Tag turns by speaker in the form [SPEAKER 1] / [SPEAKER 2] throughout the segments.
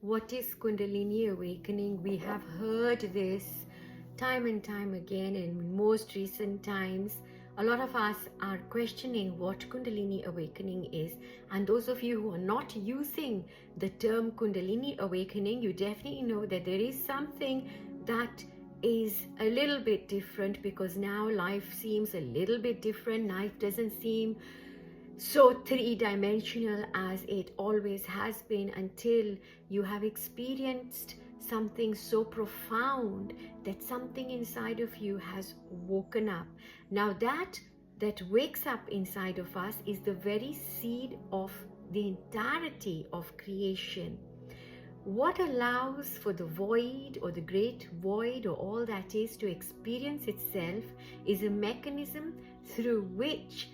[SPEAKER 1] What is Kundalini awakening? We have heard this time and time again, and in most recent times, a lot of us are questioning what Kundalini awakening is. And those of you who are not using the term Kundalini awakening, you definitely know that there is something that is a little bit different, because now life seems a little bit different. Life doesn't seem so three-dimensional as it always has been, until you have experienced something so profound that something inside of you has woken up. Now that wakes up inside of us is the very seed of the entirety of creation. What allows for the void or the great void or all that is to experience itself is a mechanism through which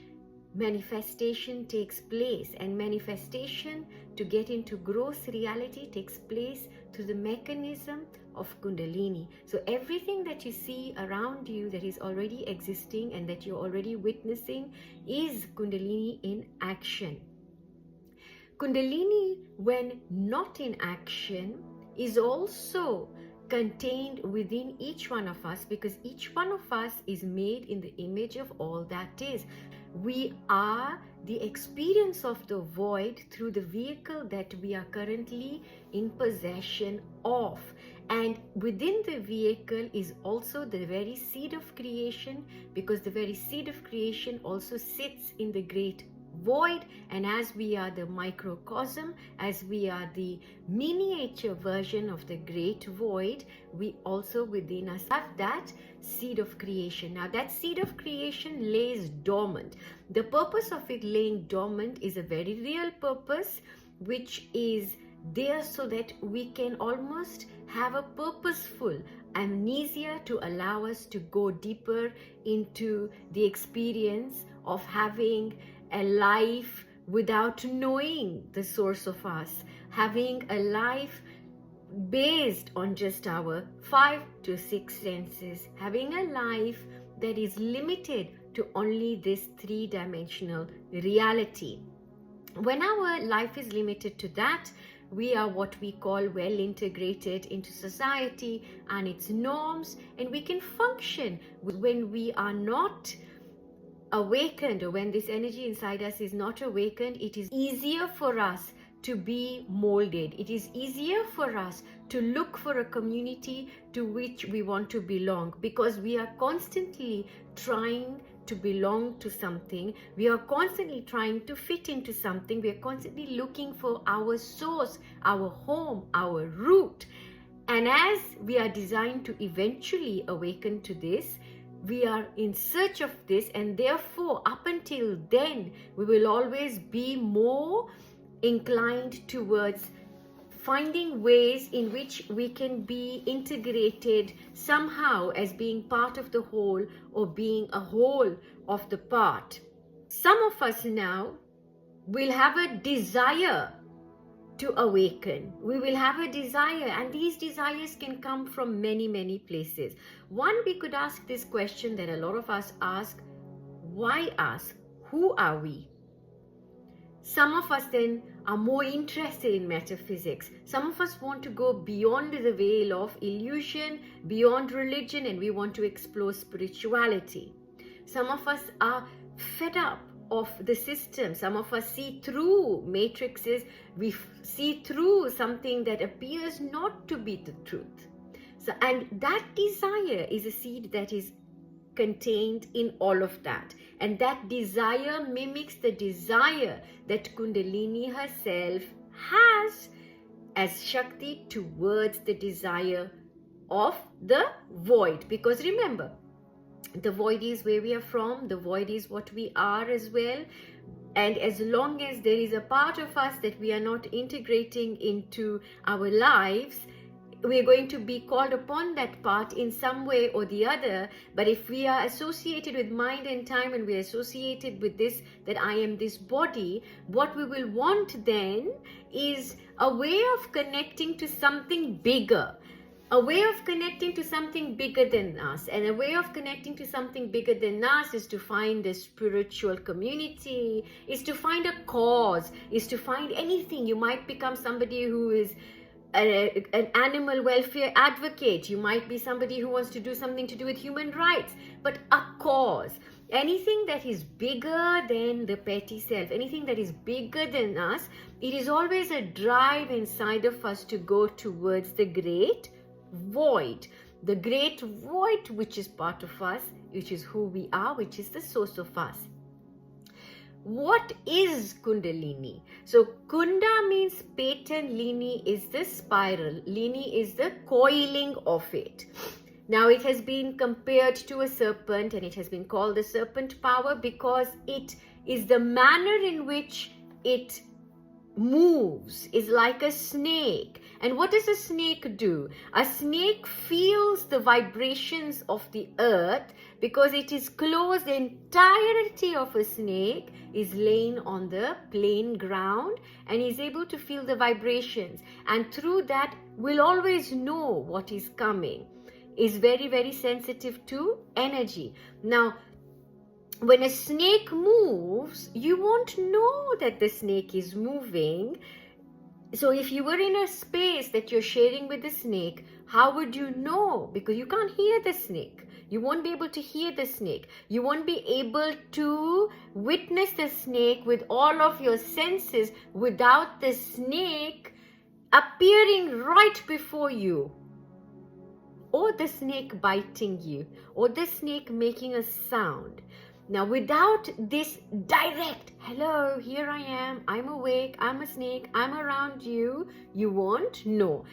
[SPEAKER 1] manifestation takes place, and manifestation to get into gross reality takes place through the mechanism of Kundalini. So everything that you see around you that is already existing and that you're already witnessing is Kundalini in action. Kundalini, when not in action, is also contained within each one of us, because each one of us is made in the image of all that is. We are the experience of the void through the vehicle that we are currently in possession of. And within the vehicle is also the very seed of creation, because the very seed of creation also sits in the great void. And as we are the microcosm, as we are the miniature version of the great void, we also within us have that seed of creation. Now that seed of creation lays dormant. The purpose of it laying dormant is a very real purpose, which is there so that we can almost have a purposeful amnesia to allow us to go deeper into the experience of having a life without knowing the source of us, having a life based on just our 5 to 6 senses, having a life that is limited to only this three-dimensional reality. When our life is limited to that, we are what we call well integrated into society and its norms, and we can function. When we are not awakened, or when this energy inside us is not awakened, it is easier for us to be molded. It is easier for us to look for a community to which we want to belong, because we are constantly trying to belong to something. We are constantly trying to fit into something. We are constantly looking for our source, our home, our root. And as we are designed to eventually awaken to this, we are in search of this, and therefore up until then we will always be more inclined towards finding ways in which we can be integrated somehow as being part of the whole, or being a whole of the part. Some of us now will have a desire to awaken. We will have a desire, and these desires can come from many places. One, we could ask this question that a lot of us ask: why us? Who are we? Some of us then are more interested in metaphysics. Some of us want to go beyond the veil of illusion, beyond religion, and we want to explore spirituality. Some of us are fed up of the system. Some of us see through matrices. We see through something that appears not to be the truth. So, and that desire is a seed that is contained in all of that, and that desire mimics the desire that Kundalini herself has as Shakti towards the desire of the void. Because remember, the void is where we are from, the void is what we are as well. And as long as there is a part of us that we are not integrating into our lives, we are going to be called upon that part in some way or the other. But if we are associated with mind and time, and we are associated with this, that I am this body, what we will want then is a way of connecting to something bigger. A way of connecting to something bigger than us. And a way of connecting to something bigger than us is to find a spiritual community, is to find a cause, is to find anything. You might become somebody who is an animal welfare advocate. You might be somebody who wants to do something to do with human rights, but a cause. Anything that is bigger than the petty self, anything that is bigger than us, it is always a drive inside of us to go towards the great void. The great void, which is part of us, which is who we are, which is the source of us. What is Kundalini? So Kunda means pattern, lini is the spiral, lini is the coiling of it. Now it has been compared to a serpent, and it has been called the serpent power because it is the manner in which it moves, is like a snake. And what does a snake do? A snake feels the vibrations of the earth because it is closed. The entirety of a snake is laying on the plain ground and is able to feel the vibrations, and through that will always know what is coming, is very, very sensitive to energy. Now, when a snake moves, you won't know that the snake is moving. So if you were in a space that you're sharing with the snake, how would you know? Because you can't hear the snake. You won't be able to hear the snake. You won't be able to witness the snake with all of your senses without the snake appearing right before you, or the snake biting you, or the snake making a sound. Now, without this direct, hello, here I am, I'm awake, I'm a snake, I'm around you, you won't know.